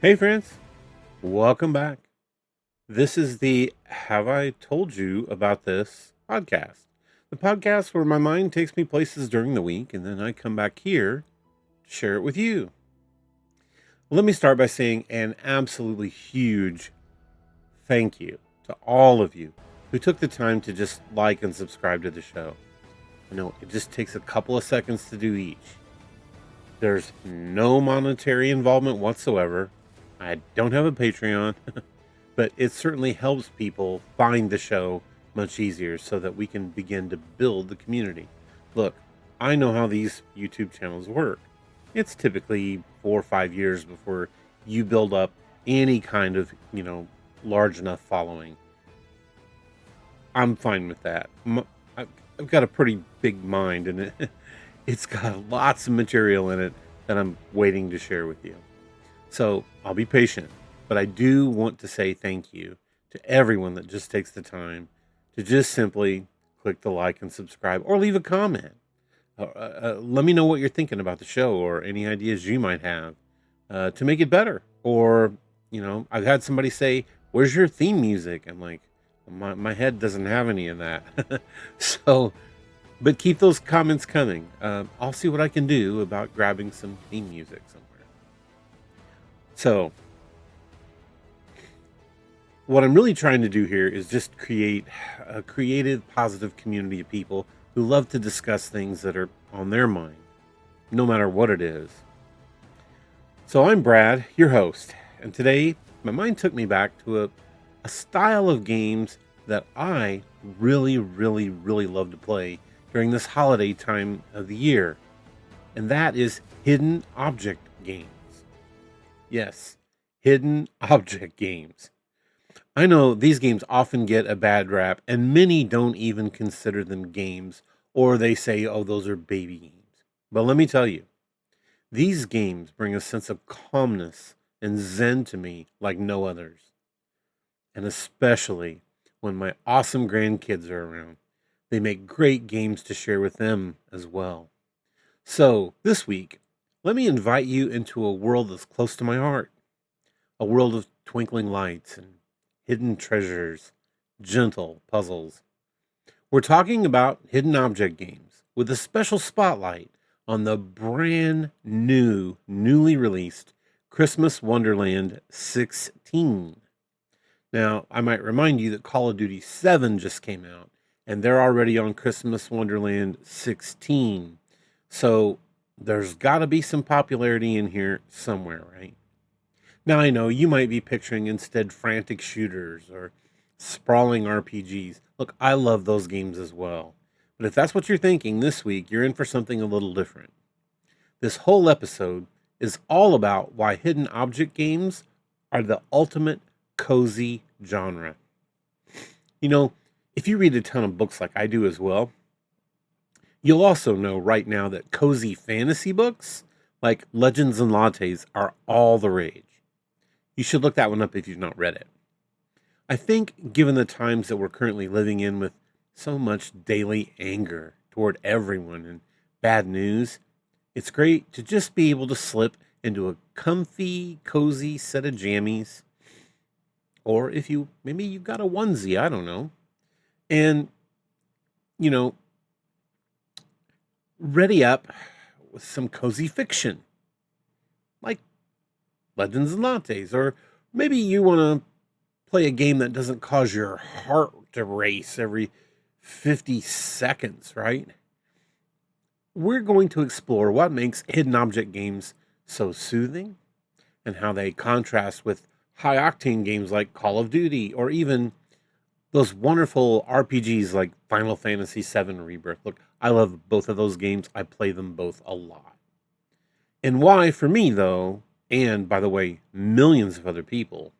Hey, friends, welcome back. This is the Have I Told You About This podcast, the podcast where my mind takes me places during the week and then I come back here to share it with you. Let me start by saying an absolutely huge thank you to all of you who took the time to just like and subscribe to the show. I know it just takes a couple of seconds to do each. There's no monetary involvement whatsoever. I don't have a Patreon. But it certainly helps people find the show much easier so that we can begin to build the community. Look, I know how these YouTube channels work. It's typically 4 or 5 years before you build up any kind of, large enough following. I'm fine with that. I've got a pretty big mind and it's got lots of material in it that I'm waiting to share with you. So I'll be patient, but I do want to say thank you to everyone that just takes the time to just simply click the like and subscribe or leave a comment. Let me know what you're thinking about the show or any ideas you might have to make it better. Or, I've had somebody say, "Where's your theme music?" I'm like, my head doesn't have any of that. So, but keep those comments coming. I'll see what I can do about grabbing some theme music somewhere. So, what I'm really trying to do here is just create a creative, positive community of people who love to discuss things that are on their mind, no matter what it is. So, I'm Brad, your host, and today my mind took me back to a style of games that I really, really, really love to play during this holiday time of the year, and that is hidden object games. Yes, hidden object games. I know these games often get a bad rap, and many don't even consider them games, or they say, oh, those are baby games. But let me tell you, these games bring a sense of calmness and zen to me like no others. And especially when my awesome grandkids are around, they make great games to share with them as well. So this week, let me invite you into a world that's close to my heart, a world of twinkling lights and hidden treasures, gentle puzzles. We're talking about hidden object games with a special spotlight on the brand new, newly released Christmas Wonderland 16. Now, I might remind you that Call of Duty 7 just came out, and they're already on Christmas Wonderland 16. So there's got to be some popularity in here somewhere, right? Now, I know you might be picturing instead frantic shooters or sprawling RPGs. Look, I love those games as well. But if that's what you're thinking this week, you're in for something a little different. This whole episode is all about why hidden object games are the ultimate cozy genre. You know, if you read a ton of books like I do as well, you'll also know right now that cozy fantasy books like Legends and Lattes are all the rage. You should look that one up if you've not read it. I think, given the times that we're currently living in with so much daily anger toward everyone and bad news, it's great to just be able to slip into a comfy, cozy set of jammies. Or if maybe you've got a onesie, I don't know. And, you know, ready up with some cozy fiction like Legends and Lattes. Or maybe you want to play a game that doesn't cause your heart to race every 50 seconds, right? We're going to explore what makes hidden object games so soothing and how they contrast with high octane games like Call of Duty or even those wonderful RPGs like Final Fantasy VII Rebirth. Look, I love both of those games. I play them both a lot. And why, for me, though, and by the way, millions of other people,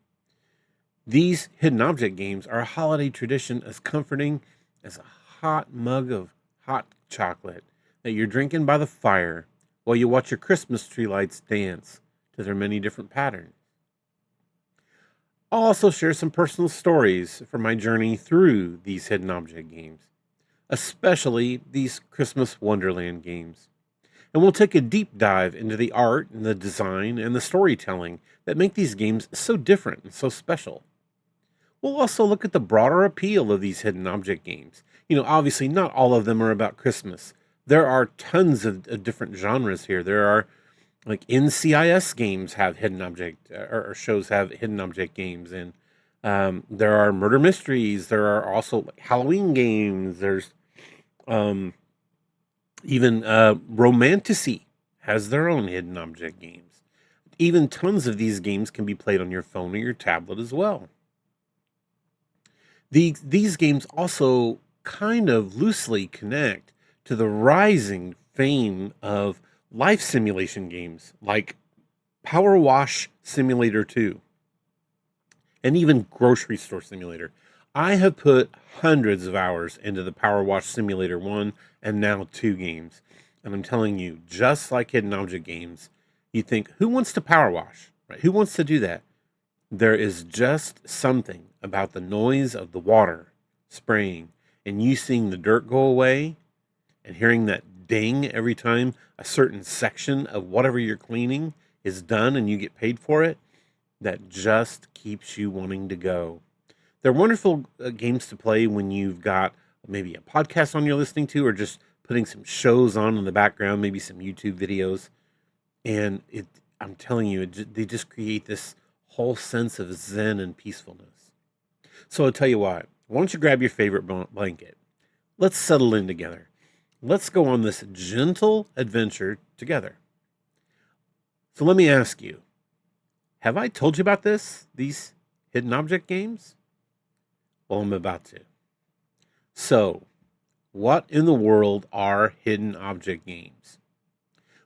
these hidden object games are a holiday tradition as comforting as a hot mug of hot chocolate that you're drinking by the fire while you watch your Christmas tree lights dance to their many different patterns. I'll also share some personal stories from my journey through these hidden object games, especially these Christmas Wonderland games. And we'll take a deep dive into the art and the design and the storytelling that make these games so different and so special. We'll also look at the broader appeal of these hidden object games. Obviously, not all of them are about Christmas. There are tons of different genres here. There are like NCIS games have hidden object or shows have hidden object games, and there are murder mysteries. There are also like Halloween games. There's um, even Romantasy has their own hidden object games. Even tons of these games can be played on your phone or your tablet as well. These games also kind of loosely connect to the rising fame of life simulation games like Power Wash Simulator 2 and even Grocery Store Simulator. I have put hundreds of hours into the Power Wash Simulator 1 and now 2 games. And I'm telling you, just like hidden object games, you think, who wants to power wash? Right? Who wants to do that? There is just something about the noise of the water spraying and you seeing the dirt go away and hearing that ding every time a certain section of whatever you're cleaning is done and you get paid for it, that just keeps you wanting to go. They're wonderful games to play when you've got maybe a podcast on you're listening to or just putting some shows on in the background, maybe some YouTube videos. And I'm telling you, they just create this whole sense of zen and peacefulness. So I'll tell you what, why don't you grab your favorite blanket? Let's settle in together. Let's go on this gentle adventure together. So let me ask you, have I told you about these hidden object games? Well, I'm about to. So, what in the world are hidden object games?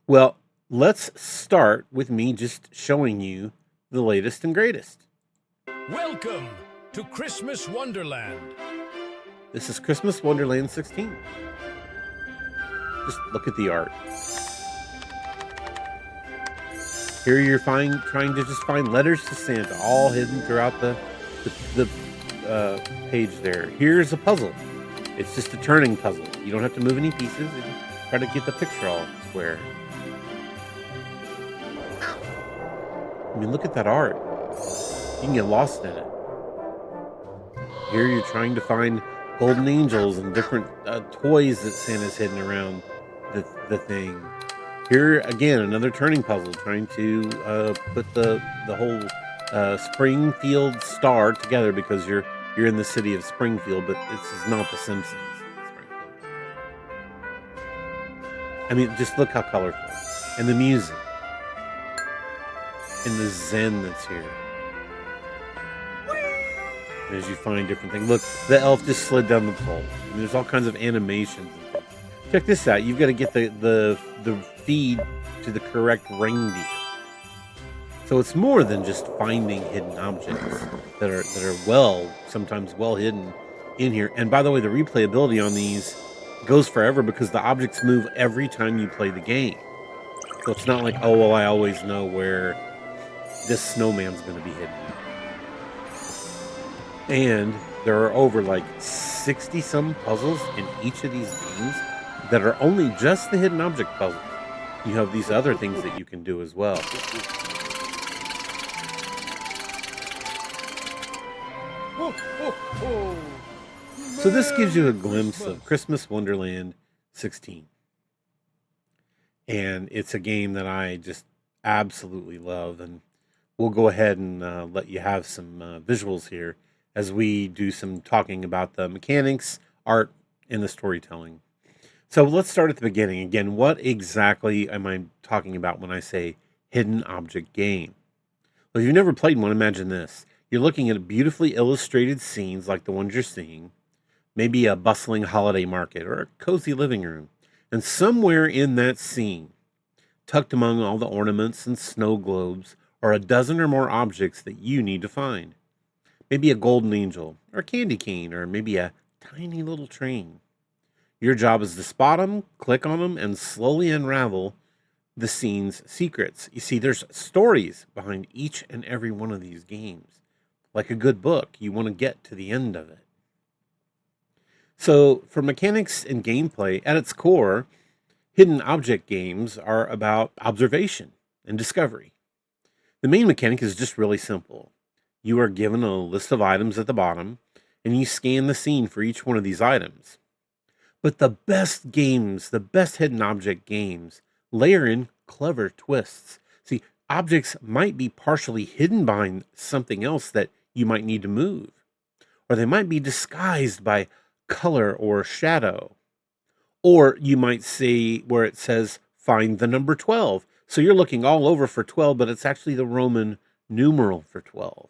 Well, let's start with me just showing you the latest and greatest. Welcome to Christmas Wonderland. This is Christmas Wonderland 16. Just look at the art. Here you're trying to just find letters to Santa, all hidden throughout the page there. Here's a puzzle. It's just a turning puzzle. You don't have to move any pieces. You just try to get the picture all square. I mean, look at that art. You can get lost in it. Here you're trying to find golden angels and different toys that Santa's hidden around the thing. Here again, another turning puzzle, trying to put the whole Springfield star together because you're in the city of Springfield, but this is not The Simpsons. I mean, just look how colorful, and the music, and the zen that's here. And as you find different things, look, the elf just slid down the pole. I mean, there's all kinds of animations and things. Check this out. You've got to get the feed to the correct reindeer. So it's more than just finding hidden objects that are sometimes well hidden in here. And by the way, the replayability on these goes forever because the objects move every time you play the game. So it's not like, oh, well, I always know where this snowman's going to be hidden. And there are over like 60 some puzzles in each of these games that are only just the hidden object puzzles. You have these other things that you can do as well. So this gives you a glimpse of Christmas Wonderland 16. And it's a game that I just absolutely love. And we'll go ahead and let you have some visuals here as we do some talking about the mechanics, art, and the storytelling. So let's start at the beginning. Again, what exactly am I talking about when I say hidden object game? Well, if you've never played one, imagine this. You're looking at beautifully illustrated scenes like the ones you're seeing, maybe a bustling holiday market or a cozy living room. And somewhere in that scene, tucked among all the ornaments and snow globes, are a dozen or more objects that you need to find. Maybe a golden angel, or a candy cane, or maybe a tiny little train. Your job is to spot them, click on them, and slowly unravel the scene's secrets. You see, there's stories behind each and every one of these games. Like a good book, you want to get to the end of it. So, for mechanics and gameplay, at its core, Hidden object games are about observation and discovery. The main mechanic is just really simple. You are given a list of items at the bottom, and you scan the scene for each one of these items. But the best hidden object games, layer in clever twists. See, objects might be partially hidden behind something else that you might need to move, or they might be disguised by color or shadow. Or you might see where it says find the number 12. So you're looking all over for 12, but it's actually the Roman numeral for 12.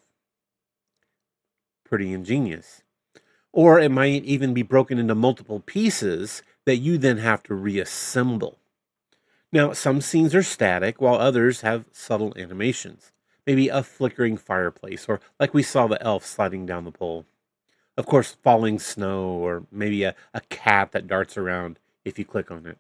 Pretty ingenious. Or it might even be broken into multiple pieces that you then have to reassemble. Now, some scenes are static, while others have subtle animations. Maybe a flickering fireplace, or like we saw the elf sliding down the pole. Of course, falling snow, or maybe a cat that darts around if you click on it.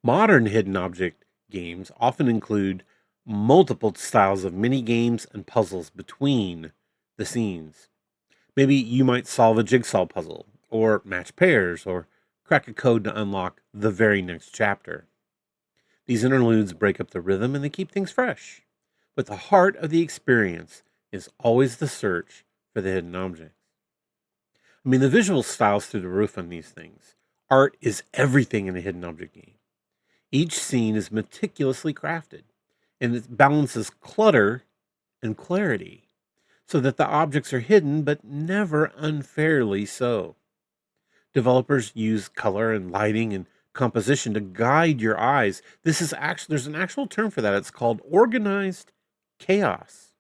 Modern hidden object games often include multiple styles of mini games and puzzles between the scenes. Maybe you might solve a jigsaw puzzle, or match pairs, or crack a code to unlock the very next chapter. These interludes break up the rhythm and they keep things fresh. But the heart of the experience is always the search for the hidden objects. I mean, the visual style's through the roof on these things. Art is everything in a hidden object game. Each scene is meticulously crafted, and it balances clutter and clarity so that the objects are hidden but never unfairly so. Developers use color and lighting and composition to guide your eyes. There's an actual term for that. It's called organized chaos.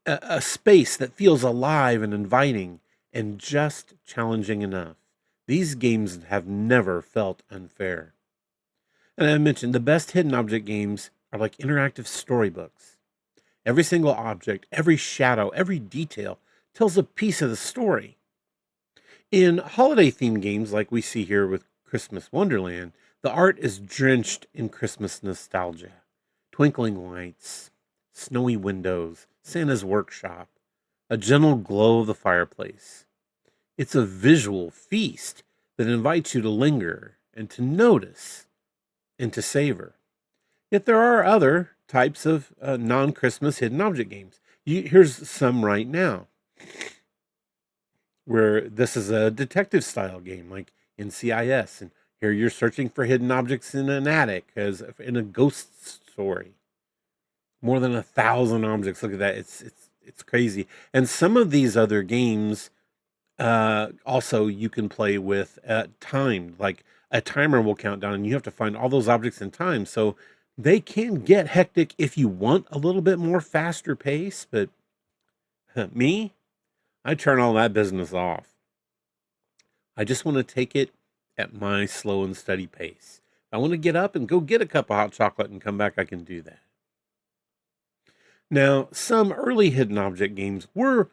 A space that feels alive and inviting and just challenging enough. These games have never felt unfair. And I mentioned the best hidden object games are like interactive storybooks. Every single object, every shadow, every detail tells a piece of the story. In holiday themed games like we see here with Christmas Wonderland, the art is drenched in Christmas nostalgia. Twinkling lights, snowy windows, Santa's workshop, a gentle glow of the fireplace. It's a visual feast that invites you to linger and to notice and to savor. Yet there are other types of non-Christmas hidden object games. Here's some right now, where this is a detective style game like NCIS, and here you're searching for hidden objects in an attic as in a ghost story. More than 1,000 objects. Look at that. It's crazy. And some of these other games also you can play with timed, like a timer will count down and you have to find all those objects in time. So they can get hectic if you want a little bit more faster pace, but me, I turn all that business off. I just want to take it at my slow and steady pace. If I want to get up and go get a cup of hot chocolate and come back, I can do that. Now, some early hidden object games were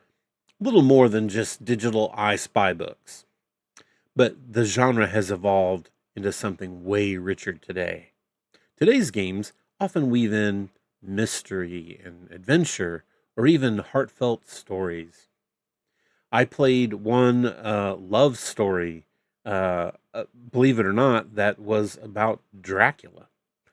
little more than just digital I spy books, but the genre has evolved into something way richer today. Today's games often weave in mystery and adventure or even heartfelt stories. I played one love story, believe it or not, that was about Dracula.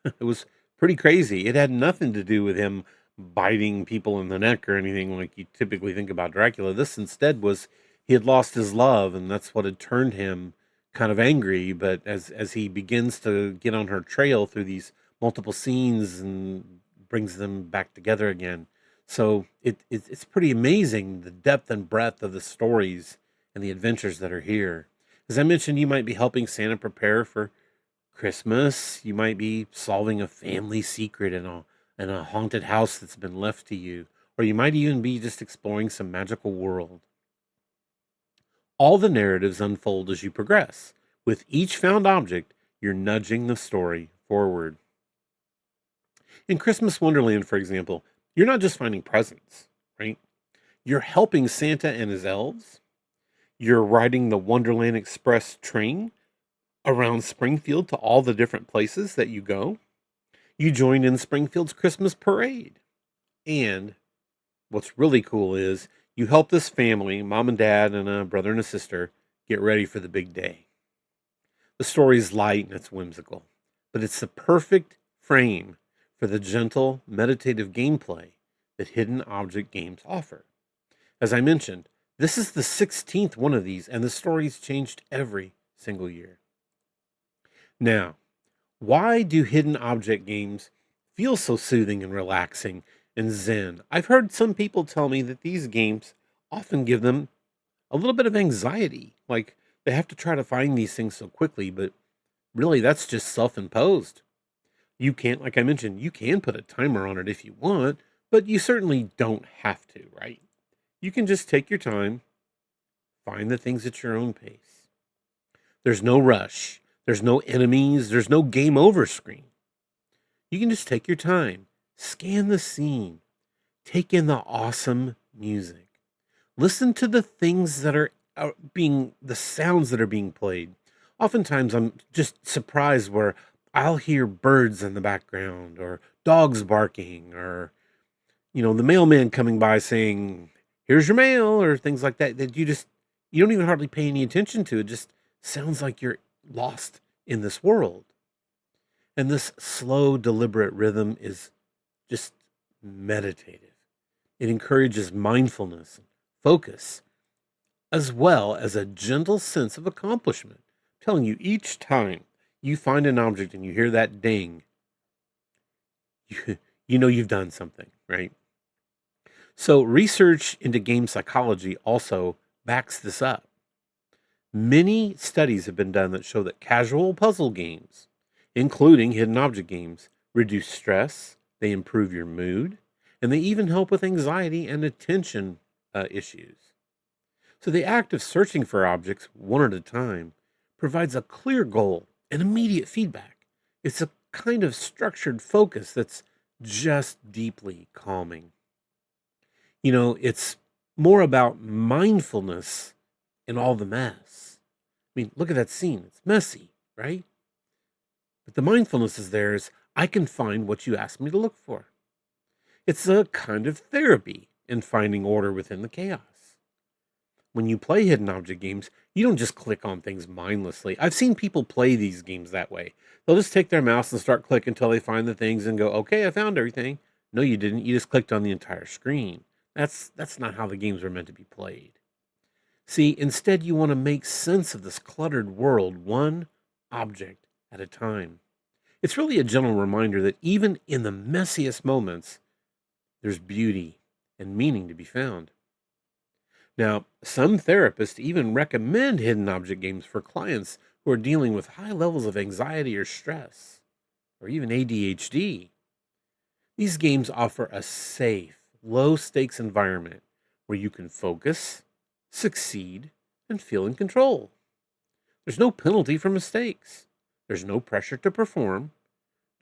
It was pretty crazy. It had nothing to do with him biting people in the neck or anything like you typically think about Dracula. This instead was he had lost his love, and that's what had turned him kind of angry. But as he begins to get on her trail through these multiple scenes and brings them back together again. So it's pretty amazing the depth and breadth of the stories and the adventures that are here. As I mentioned, you might be helping Santa prepare for Christmas. You might be solving a family secret in a haunted house that's been left to you, or you might even be just exploring some magical world. All the narratives unfold as you progress. With each found object, you're nudging the story forward. In Christmas Wonderland, for example, you're not just finding presents, right? You're helping Santa and his elves. You're riding the Wonderland Express train around Springfield to all the different places that you go. You join in Springfield's Christmas parade. And what's really cool is you help this family, mom and dad, and a brother and a sister, get ready for the big day. The story is light and it's whimsical, but it's the perfect frame for the gentle, meditative gameplay that hidden object games offer. As I mentioned, this is the 16th one of these, and the story's changed every single year. Now, why do hidden object games feel so soothing and relaxing and zen? I've heard some people tell me that these games often give them a little bit of anxiety, like they have to try to find these things so quickly, but really that's just self imposed. You can't, like I mentioned, you can put a timer on it if you want, but you certainly don't have to, right? You can just take your time, find the things at your own pace. There's no rush, there's no enemies, there's no game over screen. You can just take your time, scan the scene, take in the awesome music, listen to the things that are being, the sounds that are being played. Oftentimes, I'm just surprised where I'll hear birds in the background or dogs barking or, the mailman coming by saying, here's your mail or things like that, that you don't even hardly pay any attention to. It just sounds like you're lost in this world. And this slow, deliberate rhythm is just meditative. It encourages mindfulness and focus, as well as a gentle sense of accomplishment. I'm telling you, each time you find an object and you hear that ding, you, you know you've done something, right? So, research into game psychology also backs this up. Many studies have been done that show that casual puzzle games, including hidden object games, reduce stress, they improve your mood, and they even help with anxiety and attention issues. So, the act of searching for objects one at a time provides a clear goal and immediate feedback. It's a kind of structured focus that's just deeply calming. It's more about mindfulness in all the mess. I mean, look at that scene. It's messy, right? But the mindfulness is there is I can find what you asked me to look for. It's a kind of therapy in finding order within the chaos. When you play hidden object games, you don't just click on things mindlessly. I've seen people play these games that way. They'll just take their mouse and start clicking until they find the things and go, okay, I found everything. No, you didn't. You just clicked on the entire screen. That's not how the games are meant to be played. See, instead you want to make sense of this cluttered world, one object at a time. It's really a gentle reminder that even in the messiest moments, there's beauty and meaning to be found. Now, some therapists even recommend hidden object games for clients who are dealing with high levels of anxiety or stress, or even ADHD. These games offer a safe, low stakes environment where you can focus, succeed, and feel in control. There's no penalty for mistakes, there's no pressure to perform,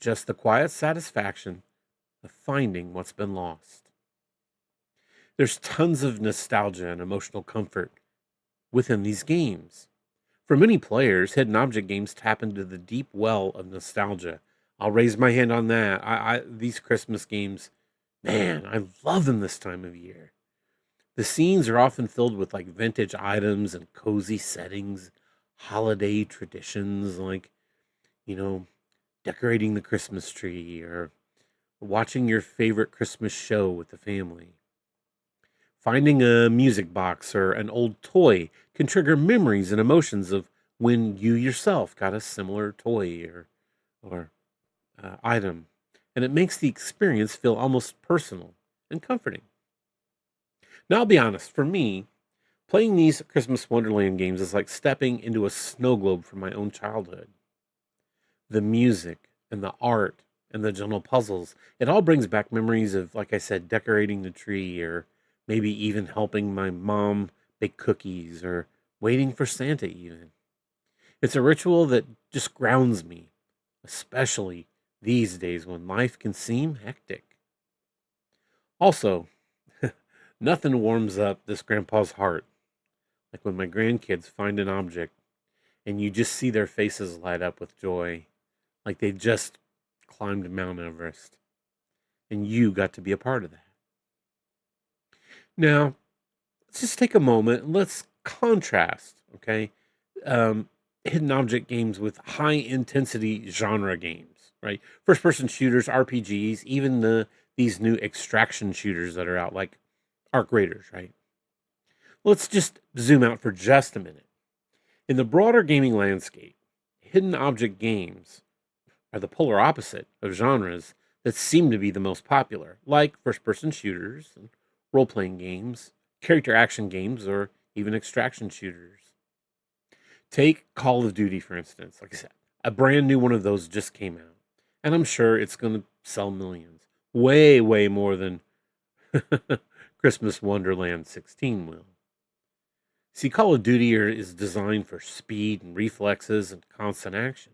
just the quiet satisfaction of finding what's been lost. There's tons of nostalgia and emotional comfort within these games. For many players, hidden object games tap into the deep well of nostalgia. I'll raise my hand on that. These Christmas games, man, I love them this time of year. The scenes are often filled with like vintage items and cozy settings, holiday traditions like, you know, decorating the Christmas tree or watching your favorite Christmas show with the family. Finding a music box or an old toy can trigger memories and emotions of when you yourself got a similar toy or item, and it makes the experience feel almost personal and comforting. Now, I'll be honest, for me, playing these Christmas Wonderland games is like stepping into a snow globe from my own childhood. The music and the art and the gentle puzzles, it all brings back memories of, like I said, decorating the tree or maybe even helping my mom bake cookies or waiting for Santa, even. It's a ritual that just grounds me, especially these days when life can seem hectic. Also, nothing warms up this grandpa's heart like when my grandkids find an object and you just see their faces light up with joy, like they just climbed Mount Everest and you got to be a part of that. Now, let's just take a moment and let's contrast, okay? Um, hidden object games with high intensity genre games, right? First person shooters, RPGs, even these new extraction shooters that are out, like Arc Raiders, right? Let's just zoom out for just a minute. In the broader gaming landscape, hidden object games are the polar opposite of genres that seem to be the most popular, like first person shooters and role playing games, character action games, or even extraction shooters. Take Call of Duty, for instance. Like I said, a brand new one of those just came out, and I'm sure it's going to sell millions. Way, way more than Christmas Wonderland 16 will. See, Call of Duty is designed for speed and reflexes and constant action.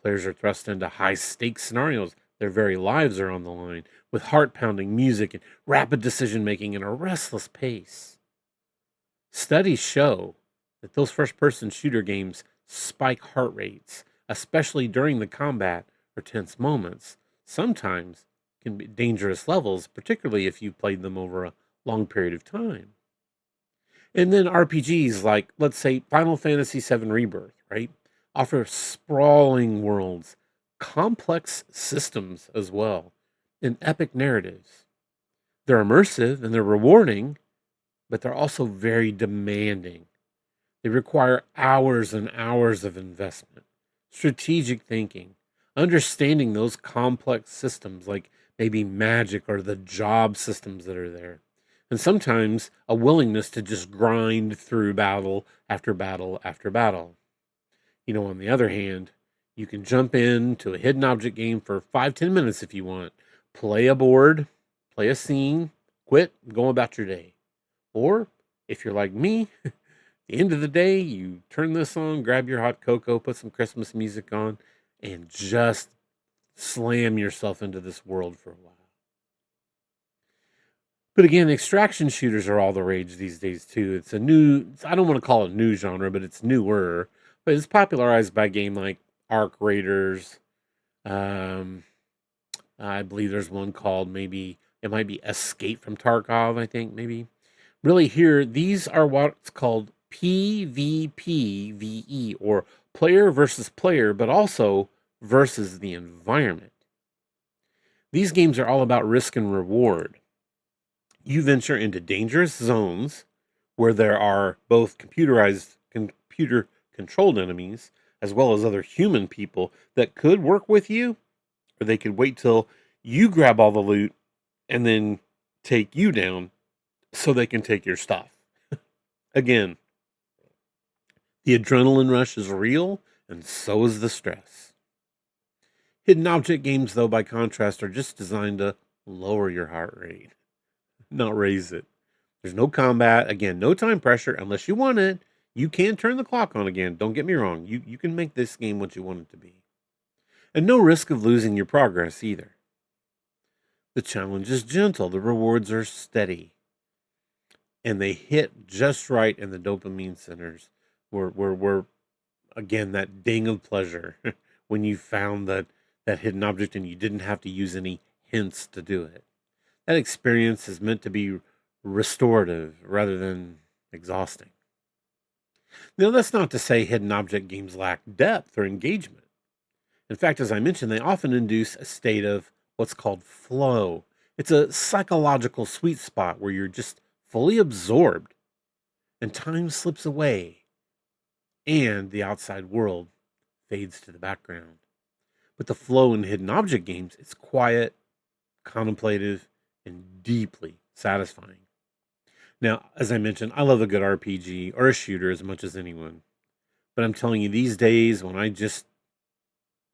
Players are thrust into high stakes scenarios. Their very lives are on the line, with heart pounding music and rapid decision making and a restless pace. Studies show that those first person shooter games spike heart rates, especially during the combat or tense moments. Sometimes can be dangerous levels, particularly if you played them over a long period of time. And then RPGs like, let's say, Final Fantasy VII Rebirth, right? Offer sprawling worlds, complex systems as well, and epic narratives. They're immersive and they're rewarding, but they're also very demanding. They require hours and hours of investment, strategic thinking, understanding those complex systems like maybe magic or the job systems that are there. And sometimes a willingness to just grind through battle after battle after battle. On the other hand, you can jump into a hidden object game for 5-10 minutes if you want. Play a board, play a scene, quit, go about your day. Or if you're like me, at the end of the day, you turn this on, grab your hot cocoa, put some Christmas music on, and just slam yourself into this world for a while. But again, extraction shooters are all the rage these days too. I don't want to call it new genre, but it's newer. But it's popularized by a game like Arc Raiders. Um, I believe there's one called it might be Escape from Tarkov, I think, maybe. Really here, these are what's called PvPvE, or player versus player, but also versus the environment. These games are all about risk and reward. You venture into dangerous zones where there are both computer controlled enemies as well as other human people that could work with you, or they could wait till you grab all the loot and then take you down so they can take your stuff. Again, the adrenaline rush is real, and so is the stress. Hidden object games, though, by contrast, are just designed to lower your heart rate, not raise it. There's no combat, again, no time pressure unless you want it. You can turn the clock on again. Don't get me wrong. You can make this game what you want it to be. And no risk of losing your progress either. The challenge is gentle. The rewards are steady. And they hit just right in the dopamine centers where again, that ding of pleasure when you found that hidden object and you didn't have to use any hints to do it. That experience is meant to be restorative rather than exhausting. Now, that's not to say hidden object games lack depth or engagement. In fact, as I mentioned, they often induce a state of what's called flow. It's a psychological sweet spot where you're just fully absorbed and time slips away and the outside world fades to the background. But the flow in hidden object games is quiet, contemplative, and deeply satisfying. Now, as I mentioned, I love a good RPG or a shooter as much as anyone. But I'm telling you, these days when I just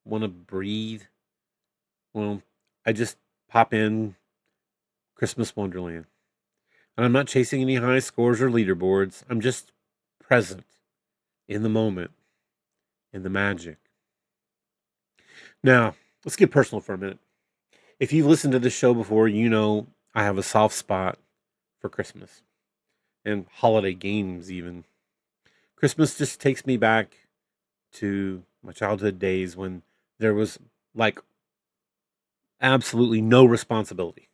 want to breathe, well, I just pop in Christmas Wonderland. And I'm not chasing any high scores or leaderboards. I'm just present in the moment, in the magic. Now, let's get personal for a minute. If you've listened to this show before, you know I have a soft spot for Christmas and holiday games, even. Christmas just takes me back to my childhood days when there was like absolutely no responsibility.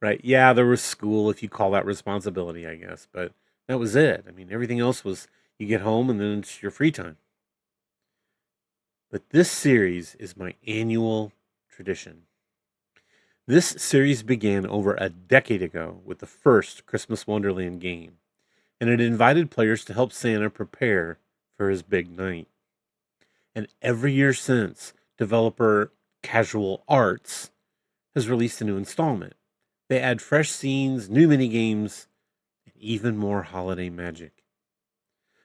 Right? Yeah, there was school, if you call that responsibility, I guess, but that was it. I mean, everything else was, You get home and then it's your free time. But this series is my annual tradition. This series began over a decade ago with the first Christmas Wonderland game, and it invited players to help Santa prepare for his big night. And every year since, developer Casual Arts has released a new installment. They add fresh scenes, new mini games, and even more holiday magic.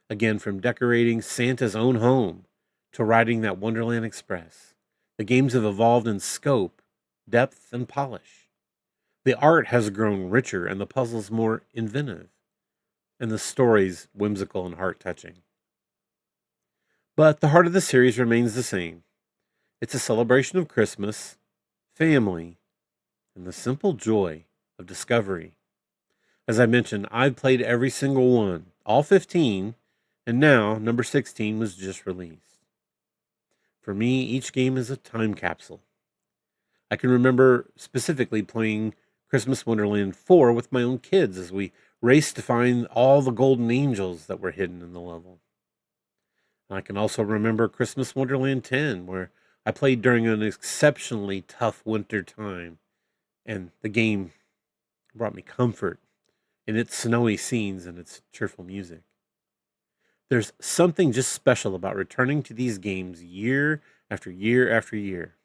Again, from decorating Santa's own home to riding that Wonderland Express, the games have evolved in scope, depth, and polish. The art has grown richer and the puzzles more inventive, and the stories whimsical and heart touching. But the heart of the series remains the same. It's a celebration of Christmas, family, and the simple joy of discovery. As I mentioned, I've played every single one, all 15, and now number 16 was just released. For me, each game is a time capsule. I can remember specifically playing Christmas Wonderland 4 with my own kids as we raced to find all the golden angels that were hidden in the level. I can also remember Christmas Wonderland 10, where I played during an exceptionally tough winter time, and the game brought me comfort in its snowy scenes and its cheerful music. There's something just special about returning to these games year after year after year.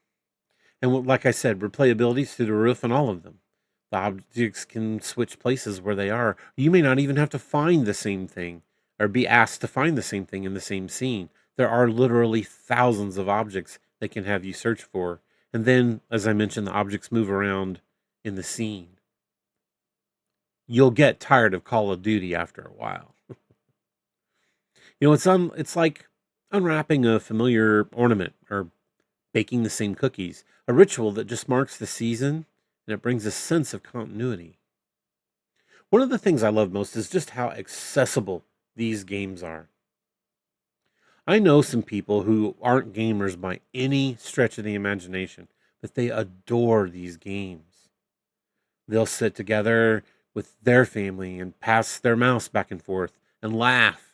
And like I said, replayability is through the roof in all of them. The objects can switch places where they are. You may not even have to find the same thing or be asked to find the same thing in the same scene. There are literally thousands of objects they can have you search for. And then, as I mentioned, the objects move around in the scene. You'll get tired of Call of Duty after a while. It's like unwrapping a familiar ornament or baking the same cookies, a ritual that just marks the season and it brings a sense of continuity. One of the things I love most is just how accessible these games are. I know some people who aren't gamers by any stretch of the imagination, but they adore these games. They'll sit together with their family and pass their mouse back and forth and laugh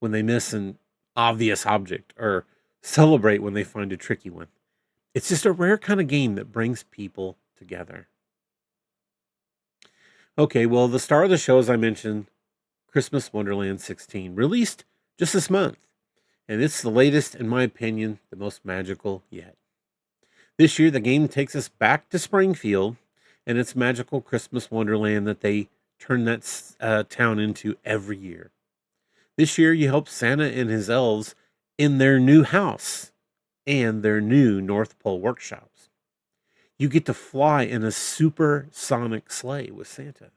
when they miss an obvious object or celebrate when they find a tricky one. It's just a rare kind of game that brings people together. Okay, well, the star of the show, as I mentioned, Christmas Wonderland 16, released just this month. And it's the latest, in my opinion, the most magical yet. This year, the game takes us back to Springfield and its magical Christmas Wonderland that they turn that town into every year. This year, you help Santa and his elves in their new house and their new North Pole workshops. You get to fly in a supersonic sleigh with Santa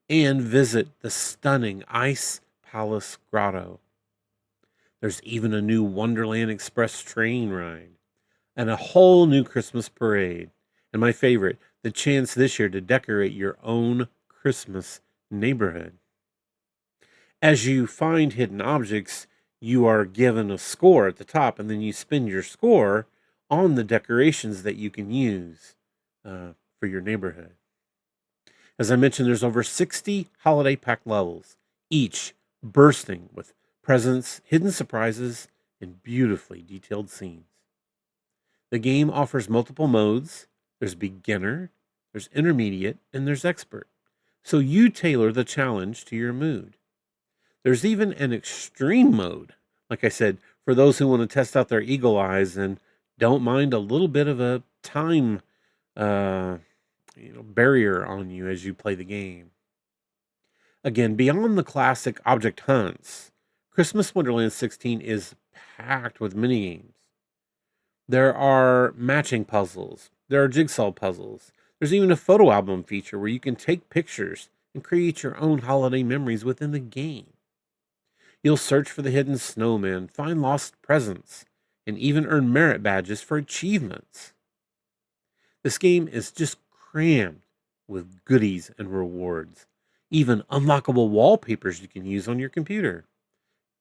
and visit the stunning Ice Palace Grotto. There's even a new Wonderland Express train ride and a whole new Christmas parade. And my favorite, the chance this year to decorate your own Christmas neighborhood. As you find hidden objects, you are given a score at the top, and then you spend your score on the decorations that you can use for your neighborhood. As I mentioned, there's over 60 holiday pack levels, each bursting with presents, hidden surprises, and beautifully detailed scenes. The game offers multiple modes. There's beginner, there's intermediate, and there's expert. So you tailor the challenge to your mood. There's even an extreme mode, like I said, for those who want to test out their eagle eyes and don't mind a little bit of a time barrier on you as you play the game. Again, beyond the classic object hunts, Christmas Wonderland 16 is packed with mini games. There are matching puzzles. There are jigsaw puzzles. There's even a photo album feature where you can take pictures and create your own holiday memories within the game. You'll search for the hidden snowman, find lost presents, and even earn merit badges for achievements. This game is just crammed with goodies and rewards, even unlockable wallpapers you can use on your computer,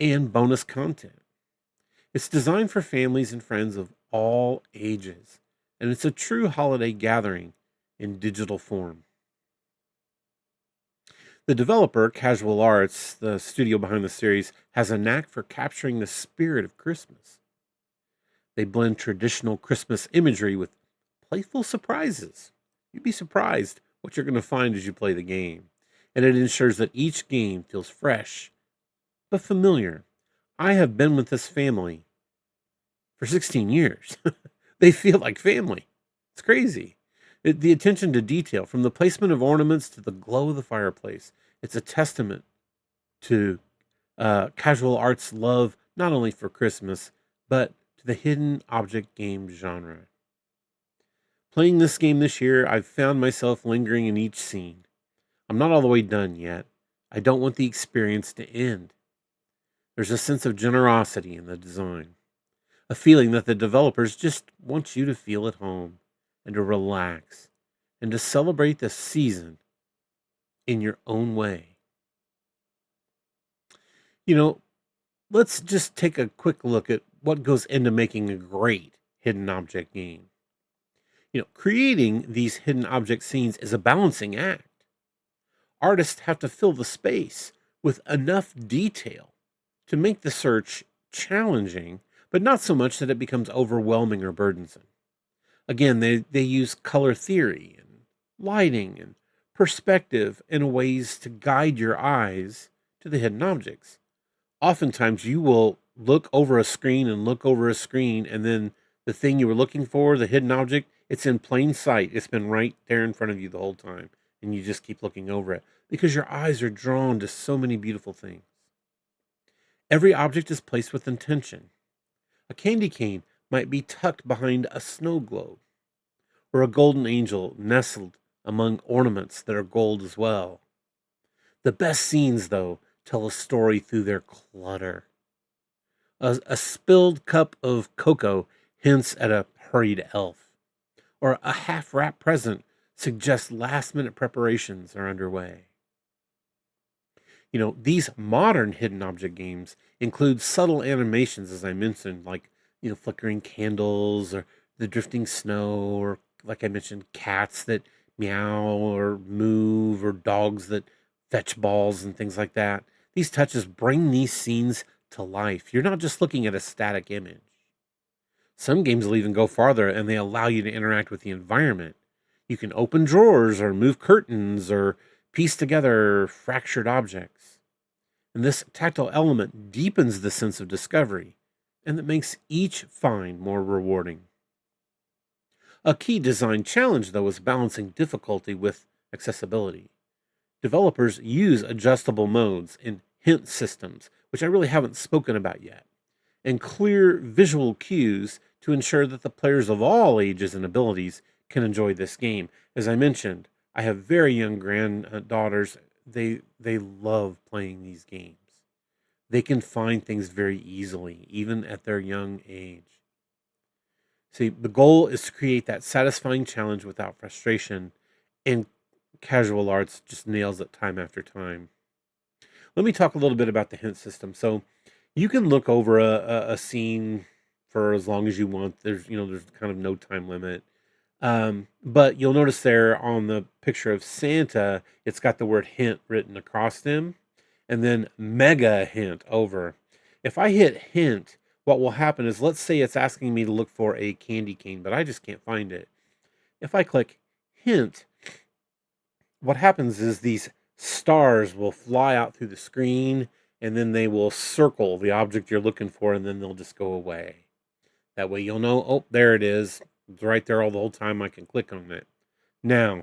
and bonus content. It's designed for families and friends of all ages, and it's a true holiday gathering in digital form. The developer, Casual Arts, the studio behind the series, has a knack for capturing the spirit of Christmas. They blend traditional Christmas imagery with playful surprises. You'd be surprised what you're going to find as you play the game. And it ensures that each game feels fresh but familiar. I have been with this family for 16 years. They feel like family. It's crazy. The attention to detail, from the placement of ornaments to the glow of the fireplace, it's a testament to Casual Arts' love not only for Christmas, but to the hidden object game genre. Playing this game this year, I've found myself lingering in each scene. I'm not all the way done yet. I don't want the experience to end. There's a sense of generosity in the design, a feeling that the developers just want you to feel at home and to relax and to celebrate the season in your own way. You know, let's just take a quick look at what goes into making a great hidden object game. Creating these hidden object scenes is a balancing act. Artists have to fill the space with enough detail to make the search challenging, but not so much that it becomes overwhelming or burdensome. Again, they use color theory and lighting and perspective and ways to guide your eyes to the hidden objects. Oftentimes, you will look over a screen and look over a screen, and then the thing you were looking for, the hidden object, it's in plain sight. It's been right there in front of you the whole time, and you just keep looking over it because your eyes are drawn to so many beautiful things. Every object is placed with intention. A candy cane might be tucked behind a snow globe, or a golden angel nestled among ornaments that are gold as well. The best scenes, though, tell a story through their clutter. A spilled cup of cocoa hints at a hurried elf, or a half wrapped present suggests last minute preparations are underway. These modern hidden object games include subtle animations, as I mentioned, like, flickering candles or the drifting snow, or like I mentioned, cats that meow or move, or dogs that fetch balls and things like that. These touches bring these scenes to life. You're not just looking at a static image. Some games will even go farther and they allow you to interact with the environment. You can open drawers or move curtains or piece together fractured objects. And this tactile element deepens the sense of discovery, and it makes each find more rewarding. A key design challenge, though, is balancing difficulty with accessibility. Developers use adjustable modes and hint systems, which I really haven't spoken about yet, and clear visual cues to ensure that the players of all ages and abilities can enjoy this game. As I mentioned, I have very young granddaughters. They love playing these games. They can find things very easily, even at their young age. See, the goal is to create that satisfying challenge without frustration, and Casual Arts just nails it time after time. Let me talk a little bit about the hint system. So you can look over a scene for as long as you want. There's kind of no time limit. But you'll notice there on the picture of Santa, it's got the word hint written across them, and then mega hint over. If I hit hint, what will happen is, let's say it's asking me to look for a candy cane, but I just can't find it. If I click hint, what happens is these stars will fly out through the screen, and then they will circle the object you're looking for, and then they'll just go away. That way you'll know, oh, there it is. It's right there all the whole time. I can click on it. Now,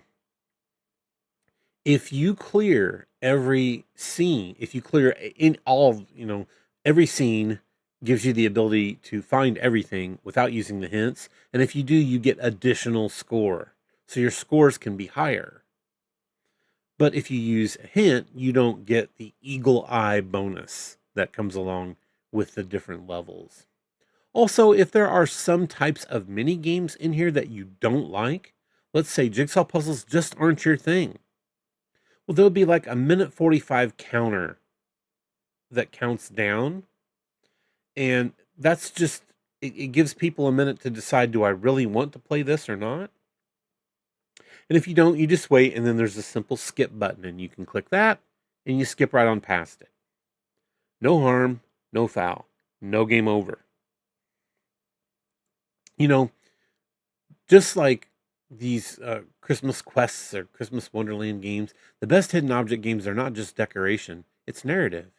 if you clear every scene, if you clear in all, every scene gives you the ability to find everything without using the hints. And if you do, you get additional score. So your scores can be higher. But if you use a hint, you don't get the eagle eye bonus that comes along with the different levels. Also, if there are some types of mini games in here that you don't like, let's say jigsaw puzzles just aren't your thing. Well, there'll be like a minute 45 counter that counts down. And that's just, it gives people a minute to decide, do I really want to play this or not? And if you don't, you just wait, and then there's a simple skip button, and you can click that, and you skip right on past it. No harm, no foul, no game over. You know, just like these Christmas quests or Christmas Wonderland games, the best hidden object games are not just decoration, it's narrative.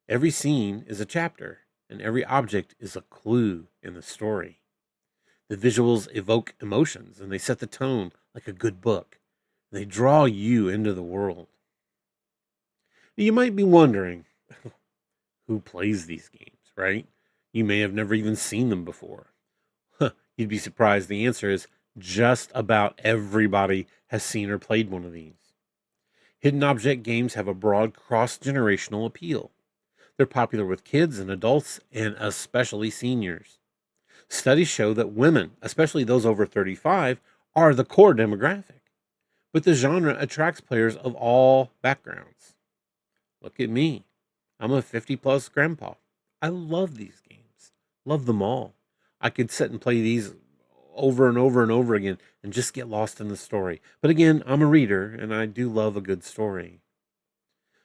Every scene is a chapter, and every object is a clue in the story. The visuals evoke emotions, and they set the tone like a good book. They draw you into the world. You might be wondering who plays these games, right? You may have never even seen them before. You'd be surprised. The answer is just about everybody has seen or played one of these. Hidden object games have a broad cross generational appeal. They're popular with kids and adults, and especially seniors. Studies show that women, especially those over 35, are the core demographic, but the genre attracts players of all backgrounds. Look at me. I'm a 50 plus grandpa. I love these games, love them all. I could sit and play these over and over and over again and just get lost in the story. But again, I'm a reader and I do love a good story.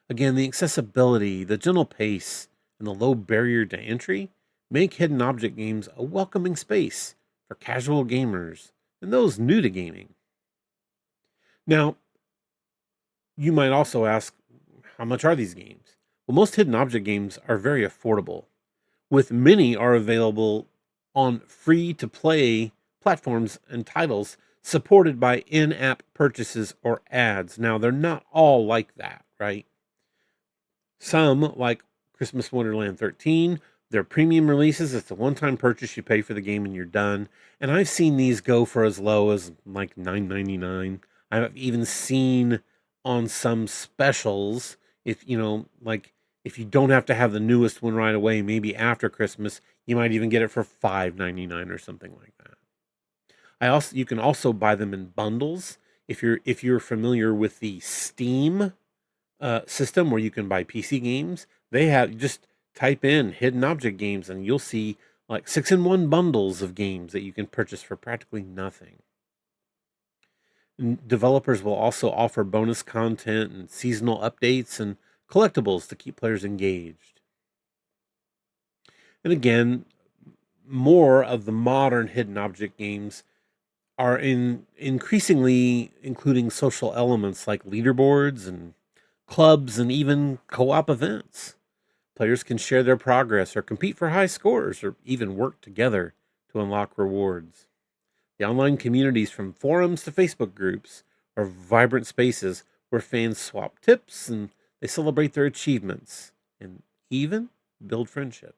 Again, the accessibility, the gentle pace, and the low barrier to entry make hidden object games a welcoming space for casual gamers and those new to gaming. Now, you might also ask, how much are these games? Well, most hidden object games are very affordable, with many are available on free to play platforms and titles supported by in-app purchases or ads. Now, they're not all like that, right? Some, like Christmas Wonderland 13, they're premium releases. It's a one-time purchase. You pay for the game and you're done. And I've seen these go for as low as like $9.99. I've even seen on some specials, if you know, like if you don't have to have the newest one right away, maybe after Christmas, you might even get it for $5.99 or something like that. You can also buy them in bundles. If you're familiar with the Steam system where you can buy PC games, they have just type in hidden object games and you'll see like 6-in-1 bundles of games that you can purchase for practically nothing. And developers will also offer bonus content and seasonal updates and collectibles to keep players engaged. And again, more of the modern hidden object games are increasingly including social elements like leaderboards and clubs and even co-op events. Players can share their progress or compete for high scores or even work together to unlock rewards. The online communities, from forums to Facebook groups, are vibrant spaces where fans swap tips and they celebrate their achievements and even build friendships.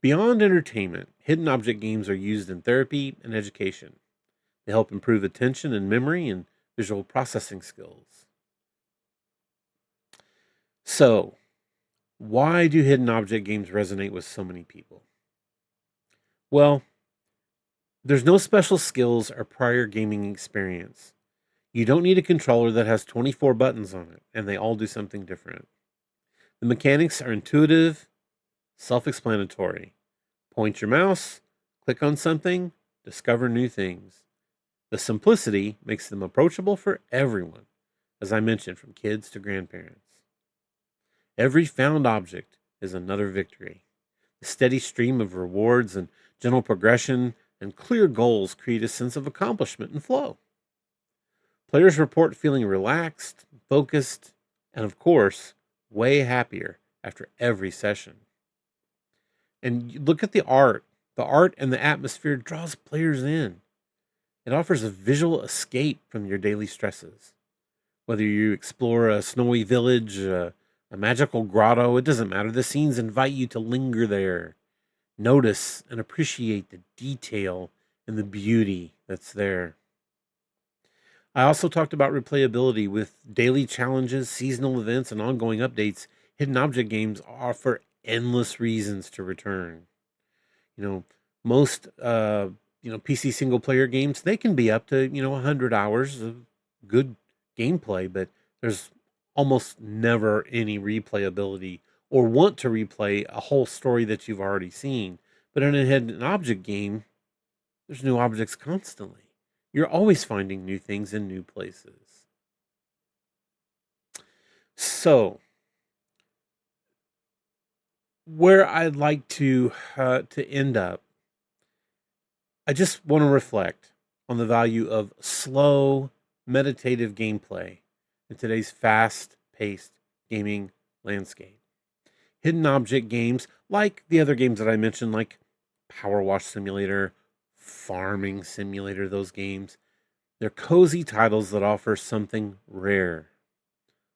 Beyond entertainment, hidden object games are used in therapy and education. They help improve attention and memory and visual processing skills. So, why do hidden object games resonate with so many people? Well, there's no special skills or prior gaming experience. You don't need a controller that has 24 buttons on it, and they all do something different. The mechanics are intuitive, self explanatory. Point your mouse, click on something, discover new things. The simplicity makes them approachable for everyone, as I mentioned, from kids to grandparents. Every found object is another victory. The steady stream of rewards and gentle progression and clear goals create a sense of accomplishment and flow. Players report feeling relaxed, focused, and of course, way happier after every session. And look at the art. The art and the atmosphere draws players in. It offers a visual escape from your daily stresses. Whether you explore a snowy village, a magical grotto, it doesn't matter. The scenes invite you to linger there, notice and appreciate the detail and the beauty that's there. I also talked about replayability with daily challenges, seasonal events, and ongoing updates. Hidden object games offer endless reasons to return. You know, most PC single player games, they can be up to 100 hours of good gameplay, but there's almost never any replayability or want to replay a whole story that you've already seen. But in a hidden object game, there's new objects constantly. You're always finding new things in new places. So, where I'd like to end up, I just want to reflect on the value of slow, meditative gameplay in today's fast-paced gaming landscape. Hidden object games, like the other games that I mentioned, like Power Wash Simulator, Farming Simulator, those games, they're cozy titles that offer something rare: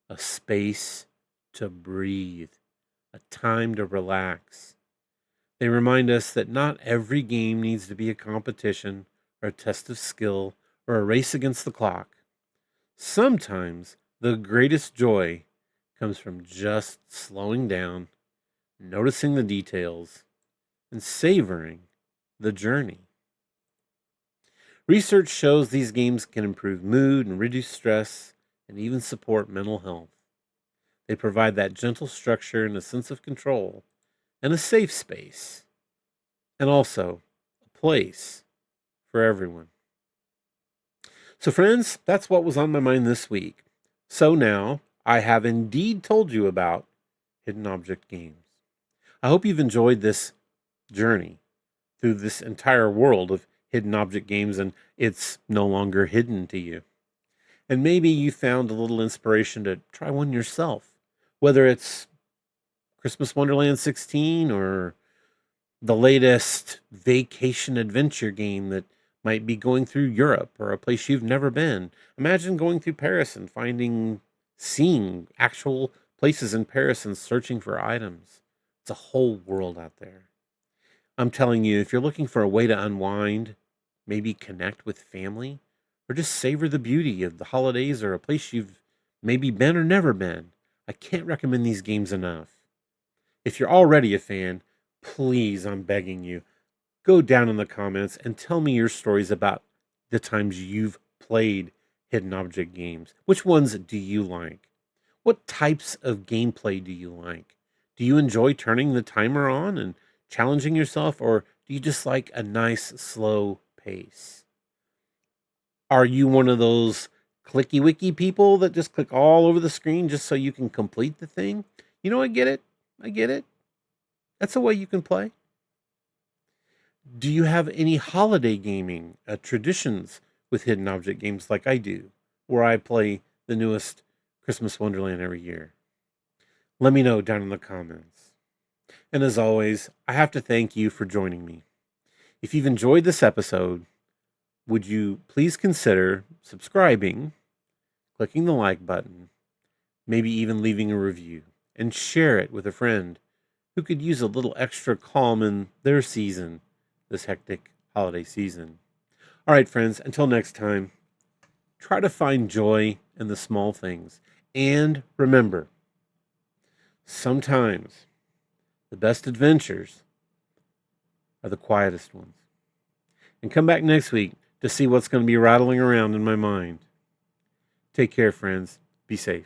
a space to breathe, a time to relax. They remind us that not every game needs to be a competition or a test of skill or a race against the clock. Sometimes the greatest joy comes from just slowing down, noticing the details, and savoring the journey. Research shows these games can improve mood and reduce stress and even support mental health. They provide that gentle structure and a sense of control and a safe space, and also a place for everyone. So, friends, that's what was on my mind this week. So now I have indeed told you about hidden object games. I hope you've enjoyed this journey through this entire world of hidden object games, and it's no longer hidden to you. And maybe you found a little inspiration to try one yourself, whether it's Christmas Wonderland 16 or the latest vacation adventure game that might be going through Europe or a place you've never been. Imagine going through Paris and seeing actual places in Paris and searching for items. It's a whole world out there. I'm telling you, if you're looking for a way to unwind, maybe connect with family, or just savor the beauty of the holidays or a place you've maybe been or never been, I can't recommend these games enough. If you're already a fan, please, I'm begging you, go down in the comments and tell me your stories about the times you've played hidden object games. Which ones do you like? What types of gameplay do you like? Do you enjoy turning the timer on and challenging yourself, or do you just like a nice slow pace? Are you one of those clicky wicky people that just click all over the screen just so you can complete the thing? I get it. I get it. That's a way you can play. Do you have any holiday gaming traditions with hidden object games like I do, where I play the newest Christmas Wonderland every year? Let me know down in the comments. And as always, I have to thank you for joining me. If you've enjoyed this episode, would you please consider subscribing, clicking the like button, maybe even leaving a review, and share it with a friend who could use a little extra calm in their season, this hectic holiday season. All right, friends, until next time, try to find joy in the small things. And remember, sometimes the best adventures are the quietest ones. And come back next week to see what's going to be rattling around in my mind. Take care, friends. Be safe.